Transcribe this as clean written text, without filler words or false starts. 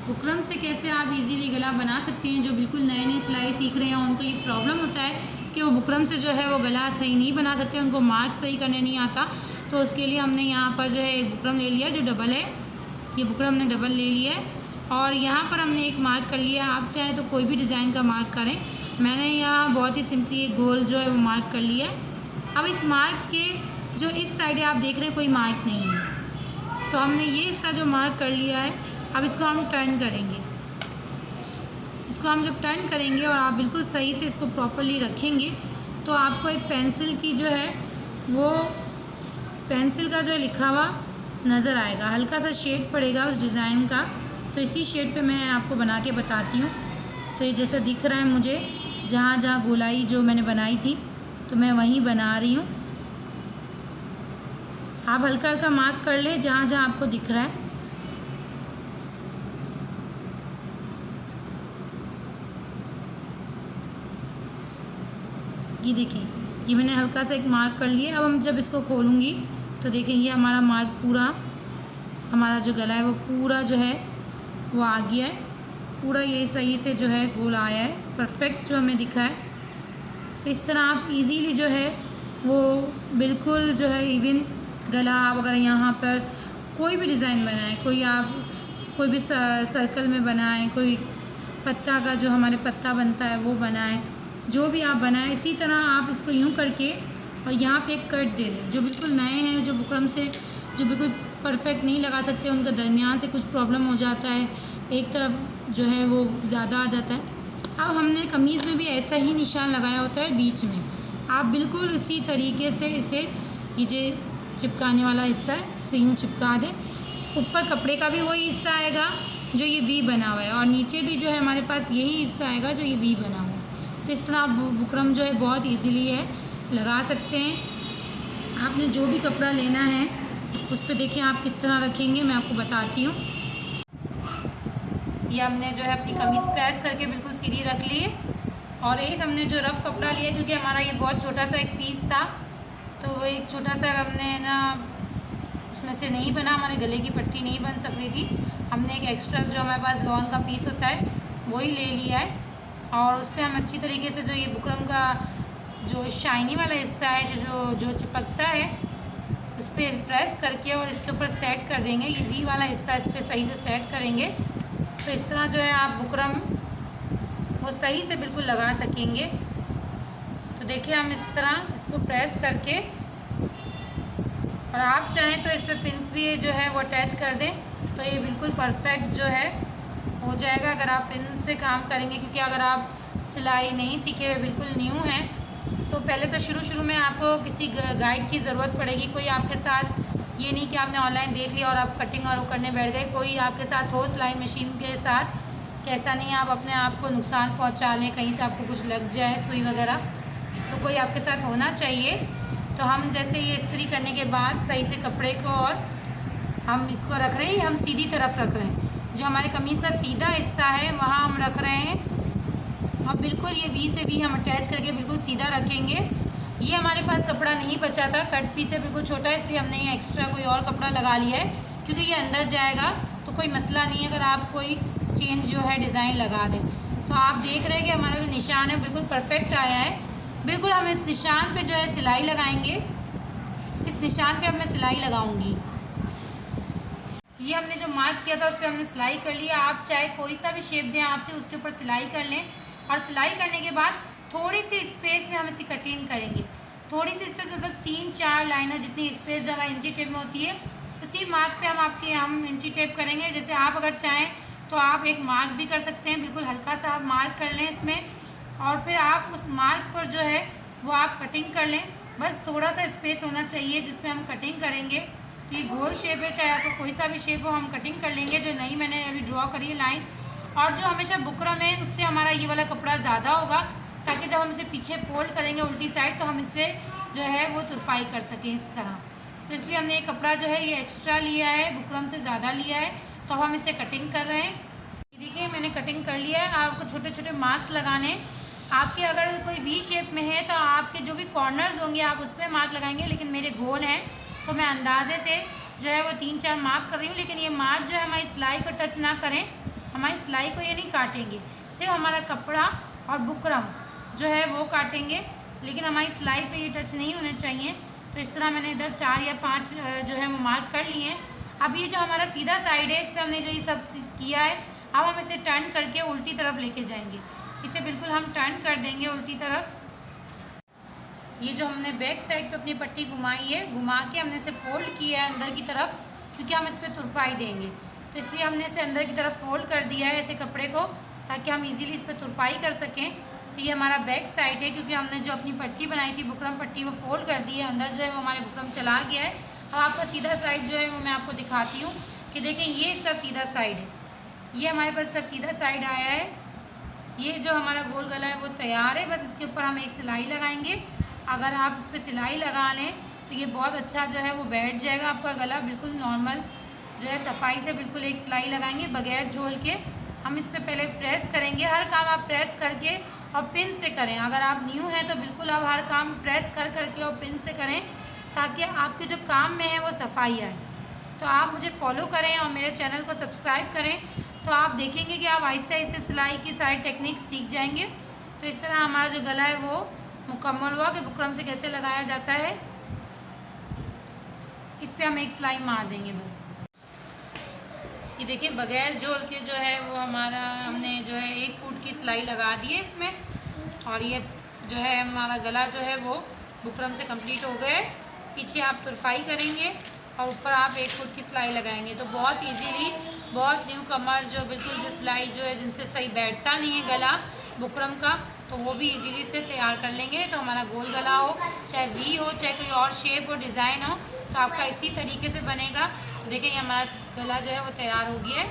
Buckram से कैसे आप इजीली गला बना सकते हैं। जो बिल्कुल नए नए सिलाई सीख रहे हैं उनको ये प्रॉब्लम होता है कि वो बुकरम से जो है वो गला सही नहीं बना सकते, उनको मार्क सही करने नहीं आता। तो उसके लिए हमने यहाँ पर जो है एक बुकरम ले लिया जो डबल है, ये बुकरम हमने डबल ले लिया है और यहाँ पर हमने एक मार्क कर लिया। आप चाहें तो कोई भी डिज़ाइन का मार्क करें, मैंने यहाँ बहुत ही सिंपली एक गोल जो है वो मार्क कर लिया है। अब इस मार्क के जो इस साइड आप देख रहे हैं कोई मार्क नहीं है, तो हमने ये इसका जो मार्क कर लिया है। अब इसको हम टर्न करेंगे, इसको हम जब टर्न करेंगे और आप बिल्कुल सही से इसको प्रॉपरली रखेंगे तो आपको एक पेंसिल की जो है वो पेंसिल का जो लिखा हुआ नज़र आएगा, हल्का सा शेड पड़ेगा उस डिज़ाइन का। तो इसी शेड पे मैं आपको बना के बताती हूँ। तो ये जैसा दिख रहा है मुझे, जहाँ जहाँ गोलाई जो मैंने बनाई थी तो मैं वहीं बना रही हूँ। आप हल्का हल्का मार्क कर ले जहाँ जहाँ आपको दिख रहा है। ये देखें, ये मैंने हल्का सा एक मार्क कर लिया। अब हम जब इसको खोलूँगी तो देखेंगे हमारा मार्क पूरा, हमारा जो गला है वो पूरा जो है वो आ गया है, पूरा ये सही से जो है गोल आया है, परफेक्ट जो हमें दिखा है। तो इस तरह आप इजीली जो है वो बिल्कुल जो है इवन गला आप अगर यहाँ पर कोई भी डिज़ाइन बनाएं, कोई भी सर्कल में बनाएं, कोई पत्ता का जो हमारे पत्ता बनता है वो बनाएं, जो भी आप बनाएं इसी तरह आप इसको यूँ करके और यहाँ पे एक कट दे दें। जो बिल्कुल नए हैं, जो बुकरम से जो बिल्कुल परफेक्ट नहीं लगा सकते, उनका दरमियान से कुछ प्रॉब्लम हो जाता है, एक तरफ जो है वो ज़्यादा आ जाता है। अब हमने कमीज़ में भी ऐसा ही निशान लगाया होता है बीच में, आप बिल्कुल इसी तरीके से इसे ये जो चिपकाने वाला हिस्सा है इससे यूँ चिपका दें। ऊपर कपड़े का भी वही हिस्सा आएगा जो ये वी बना हुआ है और नीचे भी जो है हमारे पास यही हिस्सा आएगा जो ये वी बना हुआ है। तो इस तरह आप बुकरम जो है बहुत ईजीली है लगा सकते हैं। आपने जो भी कपड़ा लेना है उस पर देखिए आप किस तरह रखेंगे, मैं आपको बताती हूँ। ये हमने जो है अपनी कमीज़ प्रेस करके बिल्कुल सीधी रख ली है और एक हमने जो रफ़ कपड़ा लिया क्योंकि हमारा ये बहुत छोटा सा एक पीस था, तो वो एक छोटा सा हमने ना उसमें से नहीं बना, हमारे गले की पट्टी नहीं बन सक रही थी। हमने एक एक्स्ट्रा जो हमारे पास लॉन का पीस होता है वही ले लिया है और उस पर हम अच्छी तरीके से जो ये बुकरम का जो शाइनी वाला हिस्सा है जो चिपकता है उस पर प्रेस करके और इसके ऊपर सेट कर देंगे। ये वी वाला हिस्सा इस पर सही से सेट करेंगे तो इस तरह जो है आप बुकरम वो सही से बिल्कुल लगा सकेंगे। तो देखिए हम इस तरह इसको प्रेस करके और आप चाहें तो इस पर पिन्स भी जो है वो अटैच कर दें तो ये बिल्कुल परफेक्ट जो है हो जाएगा अगर आप पिन से काम करेंगे। क्योंकि अगर आप सिलाई नहीं सीखे हुए बिल्कुल न्यू हैं तो पहले तो शुरू में आपको किसी गाइड की ज़रूरत पड़ेगी। कोई आपके साथ, ये नहीं कि आपने ऑनलाइन देख लिया और आप कटिंग और वो करने बैठ गए, कोई आपके साथ हो सिलाई मशीन के साथ, कैसा नहीं आप अपने आप को नुकसान पहुंचा लें, कहीं से आपको कुछ लग जाए सुई वगैरह, तो कोई आपके साथ होना चाहिए। तो हम जैसे ये इस्त्री करने के बाद सही से कपड़े को और हम इसको रख रहे हैं, हम सीधी तरफ रख रहे हैं, जो हमारे कमीज़ का सीधा हिस्सा है वहाँ हम रख रहे हैं और बिल्कुल ये वी से भी हम अटैच करके बिल्कुल सीधा रखेंगे। ये हमारे पास कपड़ा नहीं बचा था, कट पीस है बिल्कुल छोटा, इसलिए हमने ये एक्स्ट्रा कोई और कपड़ा लगा लिया है क्योंकि ये अंदर जाएगा तो कोई मसला नहीं है अगर आप कोई चेंज जो है डिज़ाइन लगा दें। तो आप देख रहे हैं कि हमारा जो निशान है बिल्कुल परफेक्ट आया है। बिल्कुल हम इस निशान पे जो है सिलाई लगाएंगे, इस निशान पे अब मैं सिलाई लगाऊंगी। ये हमने जो मार्क किया था उस पर हमने सिलाई कर लिया। आप चाहे कोई सा भी शेप दें आपसे उसके ऊपर सिलाई कर लें और सिलाई करने के बाद थोड़ी सी स्पेस में हम इसी कटिंग करेंगे। थोड़ी सी स्पेस मतलब 3-4 लाइनें जितनी स्पेस जो हमारी इंची टेप में होती है उसी मार्क पे हम इंची टेप करेंगे। जैसे आप अगर चाहें तो आप एक मार्क भी कर सकते हैं, बिल्कुल हल्का सा आप मार्क कर लें इसमें और फिर आप उस मार्क पर जो है वो आप कटिंग कर लें। बस थोड़ा सा स्पेस होना चाहिए जिसमें हम कटिंग करेंगे। तो ये गोल शेप है, चाहे आपको कोई सा भी शेप हो हम कटिंग कर लेंगे। जो नई मैंने अभी ड्रॉ करी है लाइन, और जो हमेशा बुकरम है उससे हमारा ये वाला कपड़ा ज़्यादा होगा ताकि जब हम इसे पीछे फोल्ड करेंगे उल्टी साइड तो हम इससे जो है वो तुरपाई कर सकें इस तरह। तो इसलिए हमने ये कपड़ा जो है ये एक्स्ट्रा लिया है, बुकरम से ज़्यादा लिया है, तो हम इसे कटिंग कर रहे हैं। देखिए मैंने कटिंग कर लिया है। आपको छोटे छोटे मार्क्स लगाने, आपके अगर कोई वी शेप में है तो आपके जो भी कॉर्नर्स होंगे आप उस पर मार्क लगाएंगे, लेकिन मेरे गोल हैं तो मैं अंदाजे से जो है वो 3-4 मार्क कर रही हूँ। लेकिन ये मार्क जो है हमारी सिलाई को टच ना करें, हमारी सिलाई को ये नहीं काटेंगे, सिर्फ हमारा कपड़ा और बुकरम जो है वो काटेंगे, लेकिन हमारी सिलाई पे ये टच नहीं होने चाहिए। तो इस तरह मैंने इधर 4 या 5 जो है वो मार्क कर लिए हैं। अब ये जो हमारा सीधा साइड है, इस पर हमने जो ये सब किया है, अब हम इसे टर्न करके उल्टी तरफ लेके जाएंगे। इसे बिल्कुल हम टर्न कर देंगे उल्टी तरफ। ये जो हमने बैक साइड पे अपनी पट्टी घुमाई है, घुमा के हमने इसे फोल्ड किया है अंदर की तरफ, क्योंकि हम इस पर तुरपाई देंगे, तो इसलिए हमने इसे अंदर की तरफ फोल्ड कर दिया है ऐसे कपड़े को, ताकि हम इजीली इस पर तुरपाई कर सकें। तो ये हमारा बैक साइड है, क्योंकि हमने जो अपनी पट्टी बनाई थी बुकरम पट्टी, वो फोल्ड कर दी है, अंदर जो है वो हमारे बुकरम चला गया है। अब आपका सीधा साइड जो है वो मैं आपको दिखाती हूँ कि देखें, ये इसका सीधा साइड है, ये हमारे पास इसका सीधा साइड आया है। ये जो हमारा गोल गला है वो तैयार है, बस इसके ऊपर हम एक सिलाई लगाएंगे। अगर आप इस पर सिलाई लगा लें तो ये बहुत अच्छा जो है वो बैठ जाएगा आपका गला, बिल्कुल नॉर्मल जो है सफाई से बिल्कुल एक सिलाई लगाएंगे बगैर झोल के। हम इस पर पहले प्रेस करेंगे, हर काम आप प्रेस करके और पिन से करें। अगर आप न्यू हैं तो बिल्कुल आप हर काम प्रेस कर करके और पिन से करें, ताकि आपके जो काम में है वो सफाई आए। तो आप मुझे फॉलो करें और मेरे चैनल को सब्सक्राइब करें, तो आप देखेंगे कि आप आहिस्ते आहिस्ते सिलाई की सारी टेक्निक सीख जाएंगे। तो इस तरह हमारा जो गला है वो मुकम्मल हुआ कि बुकरम से कैसे लगाया जाता है। इस पर हम एक सिलाई मार देंगे बस। ये देखिए, बगैर झोल के जो है वो हमारा हमने जो है 1 फुट की सिलाई लगा दी है इसमें, और ये जो है हमारा गला जो है वो बुकरम से कंप्लीट हो गए। पीछे आप तुरपाई करेंगे और ऊपर आप 1 फुट की सिलाई लगाएंगे, तो बहुत इजीली, बहुत न्यू कमर जो बिल्कुल जो सिलाई जो है जिनसे सही बैठता नहीं है गला बुकरम का, तो वो भी इजीली से तैयार कर लेंगे। तो हमारा गोल गला हो, चाहे वी हो, चाहे कोई और शेप हो, डिज़ाइन हो, तो आपका इसी तरीके से बनेगा। देखिए, हमारा गला जो है वो तैयार हो गया है।